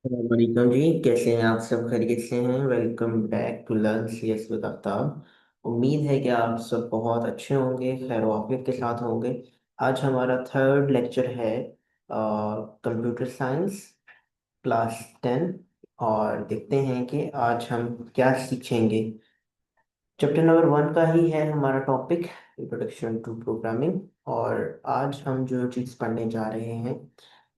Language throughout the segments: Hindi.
वालेकुम जी, कैसे हैं आप? सब खैरियत से हैं? Welcome back to learn CS with Aftab. उम्मीद है कि आप सब बहुत अच्छे होंगे, खैर वाफियत के साथ होंगे। आज हमारा थर्ड लेक्चर है कंप्यूटर साइंस क्लास 10। और देखते हैं कि आज हम क्या सीखेंगे। चैप्टर नंबर 1 का ही है हमारा टॉपिक, इंट्रोडक्शन टू प्रोग्रामिंग। और आज हम जो चीज़ पढ़ने जा रहे हैं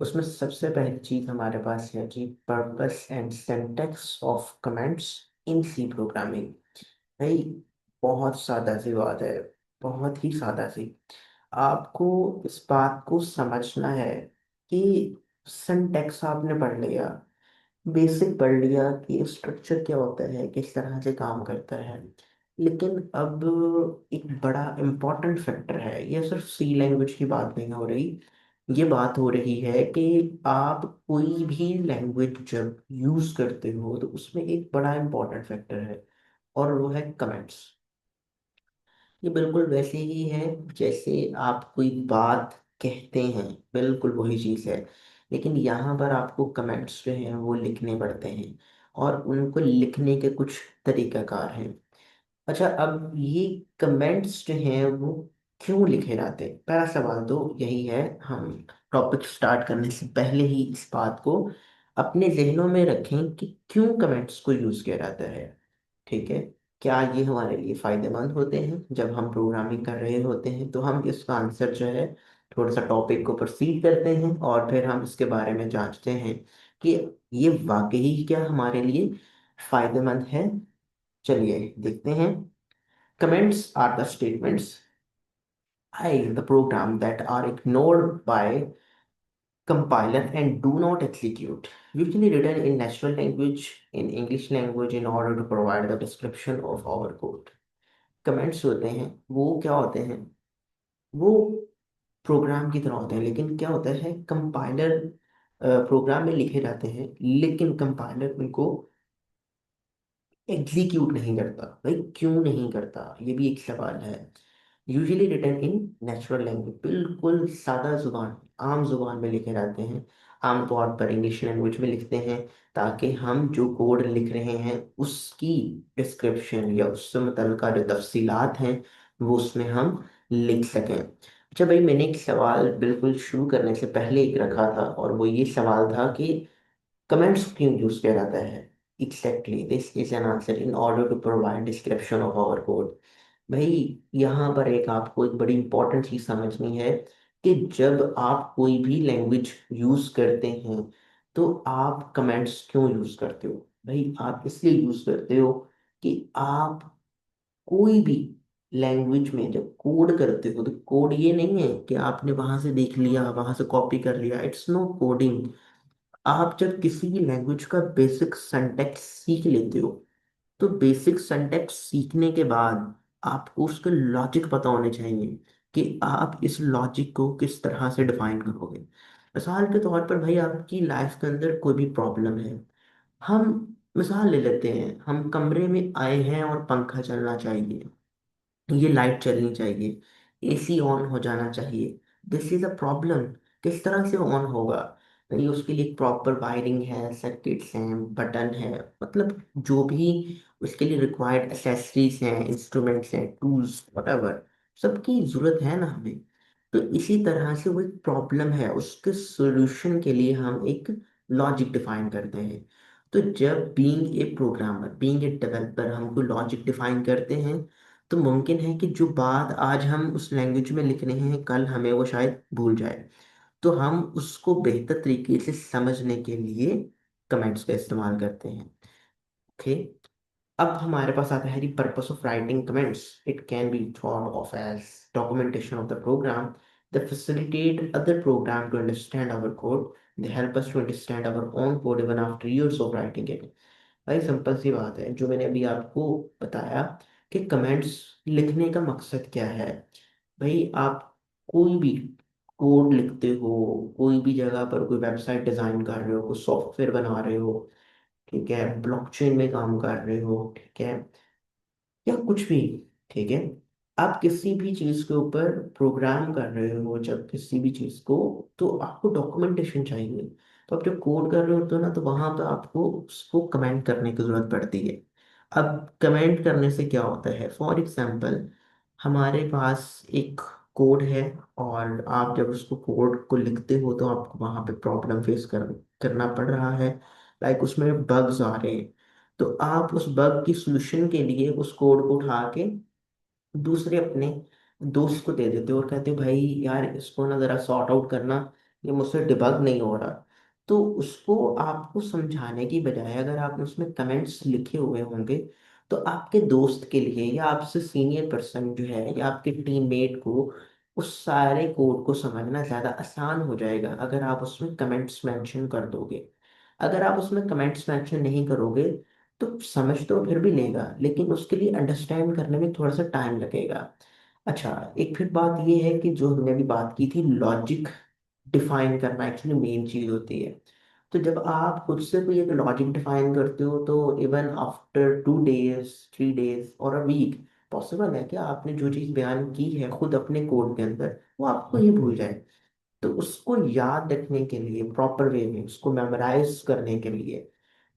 उसमें सबसे पहली चीज़ हमारे पास है जी, purpose and syntax of comments in C programming. भाई, बहुत सादा सी बात है, बहुत ही सादा सी। आपको इस बात को समझना है कि सिंटैक्स आपने पढ़ लिया, बेसिक पढ़ लिया कि स्ट्रक्चर क्या होता है, किस तरह से काम करता है। लेकिन अब एक बड़ा इम्पोर्टेंट फैक्टर है, ये सिर्फ सी लैंग्वेज की बात नहीं हो रही। ये बात हो रही है कि आप कोई भी लैंग्वेज जब यूज करते हो तो उसमें एक बड़ा इम्पोर्टेंट फैक्टर है, और वो है कमेंट्स। ये बिल्कुल वैसे ही है जैसे आप कोई बात कहते हैं, बिल्कुल वही चीज़ है। लेकिन यहाँ पर आपको कमेंट्स जो हैं वो लिखने पड़ते हैं, और उनको लिखने के कुछ तरीकाकार हैं। अच्छा, अब ये कमेंट्स जो हैं वो क्यों लिखे जाते हैं? पहला सवाल तो यही है। हम टॉपिक स्टार्ट करने से पहले ही इस बात को अपने जहनों में रखें कि क्यों कमेंट्स को यूज़ किया जाता है। ठीक है, क्या ये हमारे लिए फायदेमंद होते हैं? जब हम प्रोग्रामिंग कर रहे होते हैं तो हम इसका आंसर जो है, थोड़ा सा टॉपिक को प्रोसीड करते हैं और फिर हम इसके बारे में जांचते हैं कि ये वाकई क्या हमारे लिए फायदेमंद है। चलिए देखते हैं। Comments are the statements in the program that are ignored by compiler and do not execute, usually written in natural language, in English language, in order to provide the description of our code. Comments होते हैं वो क्या होते हैं? वो प्रोग्राम की तरह होते हैं, लेकिन क्या होता है, कंपाइलर प्रोग्राम में लिखे जाते हैं लेकिन कंपाइलर उनको एग्जीक्यूट नहीं करता। भाई, क्यों नहीं करता, ये भी एक सवाल है। Usually written in natural language, बिल्कुल सादा जुबान, आम जुबान में लिखे जाते हैं। आमतौर पर इंग्लिश लैंग्वेज में लिखते हैं ताकि हम जो कोड लिख रहे हैं उसकी डिस्क्रिप्शन या उससे मुतल्लिका जो तफसीलात हैं वो उसमें हम लिख सकें। अच्छा भाई, मैंने एक सवाल बिल्कुल शुरू करने से पहले एक रखा था, और वो ये सवाल था कि कमेंट्स क्यों यूज किया जाता है? Exactly this is an answer in order to provide description of our code. भाई, यहाँ पर एक आपको एक बड़ी इंपॉर्टेंट चीज समझनी है कि जब आप कोई भी लैंग्वेज यूज करते हैं तो आप कमेंट्स क्यों यूज करते हो? भाई, आप इसलिए यूज करते हो कि आप कोई भी लैंग्वेज में जब कोड करते हो तो कोड ये नहीं है कि आपने वहां से देख लिया, वहां से कॉपी कर लिया। It's no coding. आप जब किसी भी लैंग्वेज का बेसिक सिंटैक्स सीख लेते हो तो बेसिक सिंटैक्स सीखने के बाद आपको उसके लॉजिक पता होने चाहिए कि आप इस लॉजिक को किस तरह से डिफाइन करोगे। मिसाल के तौर पर भाई, आपकी लाइफ के अंदर कोई भी प्रॉब्लम है। हम मिसाल ले लेते हैं, हम कमरे में आए हैं और पंखा चलना चाहिए, ये लाइट चलनी चाहिए, एसी ऑन हो जाना चाहिए। This is a problem. किस तरह से ऑन होगा? ये उसके लिए प्रॉपर वायरिंग है, सर्किट्स हैं, बटन है, मतलब जो भी उसके लिए रिक्वायर्ड एसेसरीज हैं, इंस्ट्रूमेंट्स हैं, टूल्स, वटेवर, सबकी जरूरत है ना हमें। तो इसी तरह से वो एक प्रॉब्लम है, उसके सॉल्यूशन के लिए हम एक लॉजिक डिफाइन करते हैं। तो जब being a programmer, being a developer, हम कोई लॉजिक डिफाइन करते हैं तो मुमकिन है कि जो बात आज हम उस लैंग्वेज में लिख रहे हैं कल हमें वो शायद भूल जाए। तो हम उसको बेहतर तरीके से समझने के लिए कमेंट्स का इस्तेमाल करते हैं। ओके, अब हमारे पास आता है the purpose of writing comments. It can be thought of as documentation of the program. They facilitate other program to understand our code. They help us to understand our own code even after years of writing it. भाई, सिंपल सी बात है जो मैंने अभी आपको बताया कि कमेंट्स लिखने का मकसद क्या है। भाई, आप कोई भी कोड लिखते हो, कोई भी जगह पर कोई वेबसाइट डिजाइन कर रहे हो, कोई सॉफ्टवेयर बना रहे हो, ठीक है, ब्लॉकचेन में काम कर रहे हो, ठीक है, या कुछ भी, ठीक है, आप किसी भी चीज के ऊपर प्रोग्राम कर रहे हो, जब किसी भी चीज को, तो आपको डॉक्यूमेंटेशन चाहिए। तो आप जब कोड कर रहे होते हो ना, तो वहां पर आपको उसको कमेंट करने की जरूरत पड़ती है। अब कमेंट करने से क्या होता है, फॉर एग्जाम्पल हमारे पास एक कोड है, और आप जब उसको कोड को लिखते हो तो आपको वहां पे प्रॉब्लम फेस करना पड़ रहा है, लाइक उसमें बग्स आ रहे हैं। तो आप उस बग की सोल्यूशन के लिए उस कोड को उठा के दूसरे अपने दोस्त को दे देते हो और कहते हो भाई यार इसको ना जरा सॉर्ट आउट करना, ये मुझसे डिबग नहीं हो रहा। तो उसको आपको समझाने की बजाय अगर आपने उसमें कमेंट्स लिखे हुए होंगे, तो आपके दोस्त के लिए या आपसे सीनियर पर्सन जो है या आपके टीममेट को उस सारे कोड को समझना ज़्यादा आसान हो जाएगा अगर आप उसमें कमेंट्स मेंशन कर दोगे। अगर आप उसमें कमेंट्स मेंशन नहीं करोगे तो समझ तो फिर भी लेगा, लेकिन उसके लिए अंडरस्टैंड करने में थोड़ा सा टाइम लगेगा। अच्छा, एक फिर बात ये है कि जो हमने अभी बात की थी, लॉजिक डिफाइन करना एक्चुअली मेन चीज़ होती है। तो जब आप खुद से कोई एक लॉजिक डिफाइन करते हो तो इवन आफ्टर 2 डेज, 3 डेज और अ वीक पॉसिबल है कि आपने जो चीज़ बयान की है खुद अपने कोड के अंदर वो आपको ही भूल जाए। तो उसको याद रखने के लिए प्रॉपर वे में उसको मेमोराइज करने के लिए,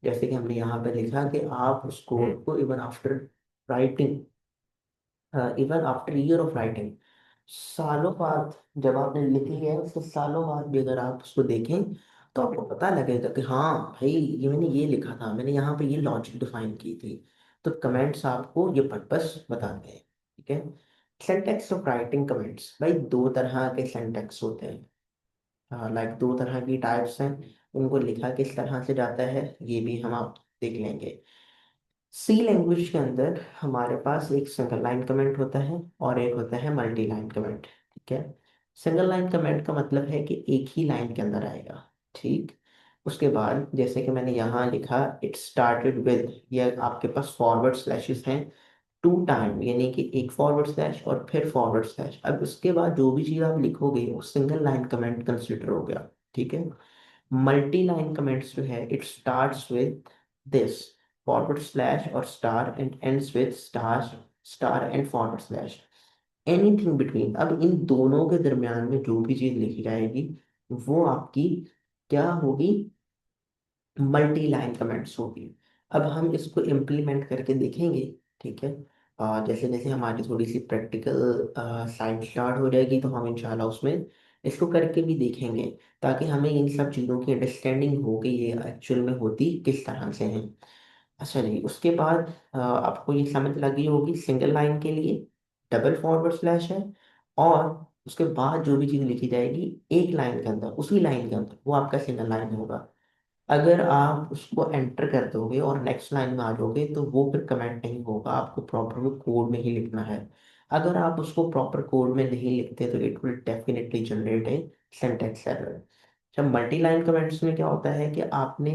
जैसे कि हमने यहाँ पे लिखा कि आप उस कोड को even after writing, even after year of writing, सालों बाद जब आपने लिख लिया है उसके सालों बाद भी अगर आप उसको देखें तो आपको पता लगेगा कि हाँ भाई ये मैंने ये लिखा था, मैंने यहाँ पे ये लॉजिक डिफाइन की थी। तो कमेंट्स आपको ये पर्पस बताते हैं। ठीक है। सिंटैक्स ऑफ राइटिंग कमेंट्स, भाई दो तरह के सिंटैक्स होते हैं, लाइक दो तरह की टाइप्स हैं। उनको लिखा किस तरह से जाता है ये भी हम आप देख लेंगे। सी लैंग्वेज के अंदर हमारे पास एक सिंगल लाइन कमेंट होता है और एक होता है मल्टी लाइन कमेंट। ठीक है। सिंगल लाइन कमेंट का मतलब है कि एक ही लाइन के अंदर आएगा। ठीक। उसके बाद जैसे कि मैंने यहाँ लिखा इट स्टार्टेड विद, ये आपके पास फॉरवर्ड स्लैशेस हैं 2 टाइम, यानी कि एक फॉरवर्ड स्लैश और फिर फॉरवर्ड स्लैश। अब उसके बाद जो भी चीज़ आप लिखोगे वो सिंगल लाइन कमेंट कंसिडर हो गया। ठीक है। मल्टी लाइन कमेंट्स जो है it starts with this forward slash और star and ends with star, star and forward slash, anything between. अब इन दोनों के दरमियान में जो भी चीज़ लिखी जाएगी वो आपकी क्या होगी, मल्टी लाइन कमेंट्स होगी। अब हम इसको इम्प्लीमेंट करके देखेंगे। ठीक है। जैसे जैसे हमारी थोड़ी सी प्रैक्टिकल साइड स्टार्ट हो जाएगी तो हम इंशाल्लाह उसमें इसको करके भी देखेंगे, ताकि हमें इन सब चीज़ों की अंडरस्टैंडिंग हो कि ये एक्चुअल में होती किस तरह से है। अच्छा जी, उसके बाद आपको ये समझ लगी होगी सिंगल लाइन के लिए डबल फॉरवर्ड स्लैश है, और उसके बाद जो भी चीज़ लिखी जाएगी एक लाइन के अंदर उसी लाइन के अंदर वो आपका सिंगल लाइन होगा। अगर आप उसको एंटर कर दोगे और नेक्स्ट लाइन में आ जाओगे तो वो फिर कमेंट नहीं होगा, आपको प्रॉपर वो कोड में ही लिखना है। अगर आप उसको प्रॉपर कोड में नहीं लिखते तो it will definitely generate a syntax error. जब मल्टी लाइन कमेंट्स में क्या होता है कि आपने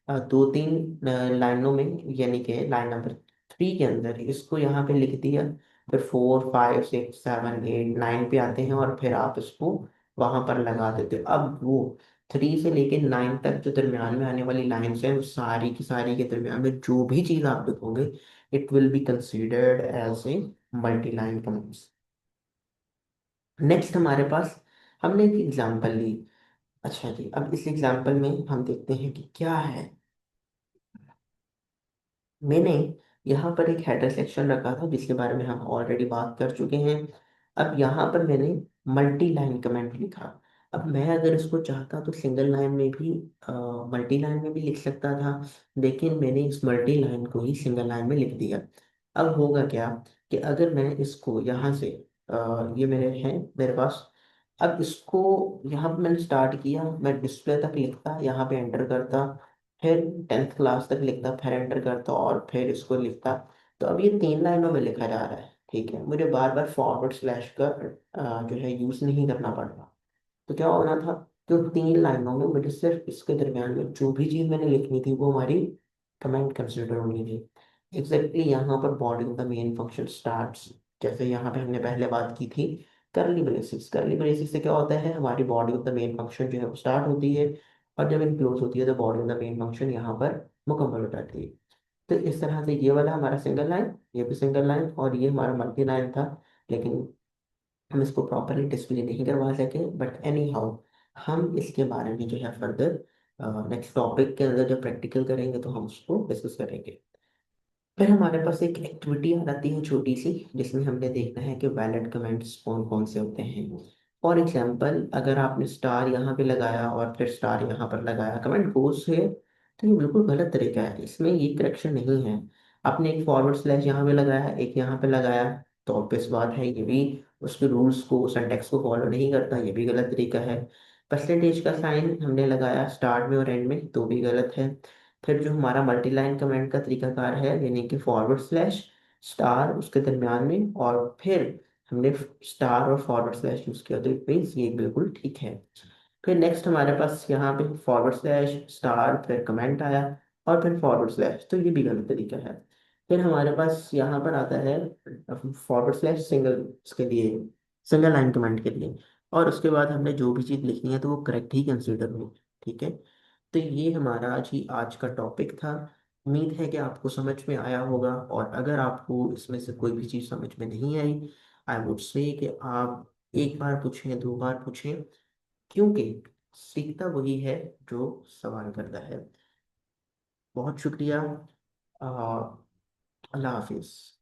2-3 लाइनों में, यानी कि लाइन नंबर 3 के अंदर इसको यहाँ पे लिख दिया, फिर 4, 5, 6, 7, 8, 9 पे आते हैं और फिर आप इसको वहां पर लगा देते हो। अब वो 3 से लेके 9 तक जो दरमियान में आने वाली लाइन्स हैं, वो सारी की सारी के दरमियान में जो भी चीज़ आप लिखोगे it will be considered as a multi line comments. Next हमारे पास हमने एक एग्जांपल ली। अच्छा जी, अब इस एग्जांपल में हम देखते हैं कि क्या है। मैंने यहाँ पर एक हेडर सेक्शन रखा था जिसके बारे में हम ऑलरेडी बात कर चुके हैं। अब यहाँ पर मैंने मल्टी लाइन कमेंट लिखा। अब मैं अगर इसको चाहता तो सिंगल लाइन में भी, मल्टी लाइन में भी लिख सकता था, लेकिन मैंने इस मल्टी लाइन को ही सिंगल लाइन में लिख दिया। अब होगा क्या कि अगर मैं इसको यहाँ से, ये मेरे पास, अब इसको यहाँ पे मैंने स्टार्ट किया, मैं डिस्प्ले तक लिखता, यहाँ पे एंटर करता, फिर 10th क्लास तक लिखता, फिर एंटर करता और फिर इसको लिखता। तो अब ये 3 लाइनों में लिखा जा रहा है। ठीक है, मुझे बार बार फॉरवर्ड स्लैश का जो है यूज़ नहीं करना पड़ रहा। तो क्या होना था कि 3 लाइनों में मुझे सिर्फ इसके दरमियान में जो भी चीज़ मैंने लिखनी थी वो हमारी कमेंट कंसिडर होनी थी। एग्जैक्टली यहाँ पर body of the main function starts, जैसे यहाँ पे हमने पहले बात की थी करली ब्रेसिस। करली ब्रेसिस से क्या होता है, हमारी body of the main function जो है वो स्टार्ट होती है, और जब ये क्लोज होती है तो body of the main function यहाँ पर मुकम्मल हो जाती है। तो इस तरह से ये वाला हमारा सिंगल लाइन, ये भी सिंगल लाइन, और ये हमारा मल्टी लाइन था। लेकिन हम इसको प्रॉपरली डिस्प्ले नहीं करवा सके, बट एनी हाउ हम इसके बारे में जो है फर्दर नेक्स्ट टॉपिक के अंदर जब प्रैक्टिकल करेंगे तो हम उसको डिस्कस करेंगे। फिर हमारे पास एक एक्टिविटी आ जाती है छोटी सी, जिसमें हमने देखना है कि वैलिड कमेंट्स कौन कौन से होते हैं। फॉर एग्जांपल, अगर आपने स्टार यहाँ पे लगाया और फिर स्टार यहाँ पर लगाया कमेंट गोस है, तो ये बिल्कुल गलत तरीका है, इसमें ये करेक्शन नहीं है। आपने एक फॉरवर्ड स्लैश यहाँ पे लगाया, एक यहाँ पे लगाया, तो ऑब्वियस बात है ये भी उसके रूल्स को, सिंटैक्स को फॉलो नहीं करता, ये भी गलत तरीका है। परसेंटेज का साइन हमने लगाया स्टार्ट में और एंड में, तो भी गलत है। फिर जो हमारा मल्टी लाइन कमेंट का तरीकाकार है, यानी कि फॉरवर्ड स्लैश स्टार उसके दरमियान में और फिर हमने स्टार और फॉरवर्ड स्लैश यूज किया, तो इट मीन्स ये बिल्कुल ठीक है। फिर नेक्स्ट हमारे पास यहाँ पे फॉरवर्ड स्लैश स्टार फिर कमेंट आया और फिर फॉरवर्ड स्लैश, तो ये भी गलत तरीका है। फिर हमारे पास यहाँ पर आता है फॉरवर्ड स्लैश सिंगल, इसके लिए सिंगल लाइन कमेंट के लिए, और उसके बाद हमने जो भी चीज़ लिखनी है तो वो करेक्ट ही कंसिडर हो। ठीक है, तो ये हमारा आज का टॉपिक था। उम्मीद है कि आपको समझ में आया होगा, और अगर आपको इसमें से कोई भी चीज़ समझ में नहीं आई, आई वुड से कि आप एक बार पूछें, दो बार पूछें, क्योंकि सीखता वही है जो सवाल करता है। बहुत शुक्रिया। अल्लाह हाफिज़।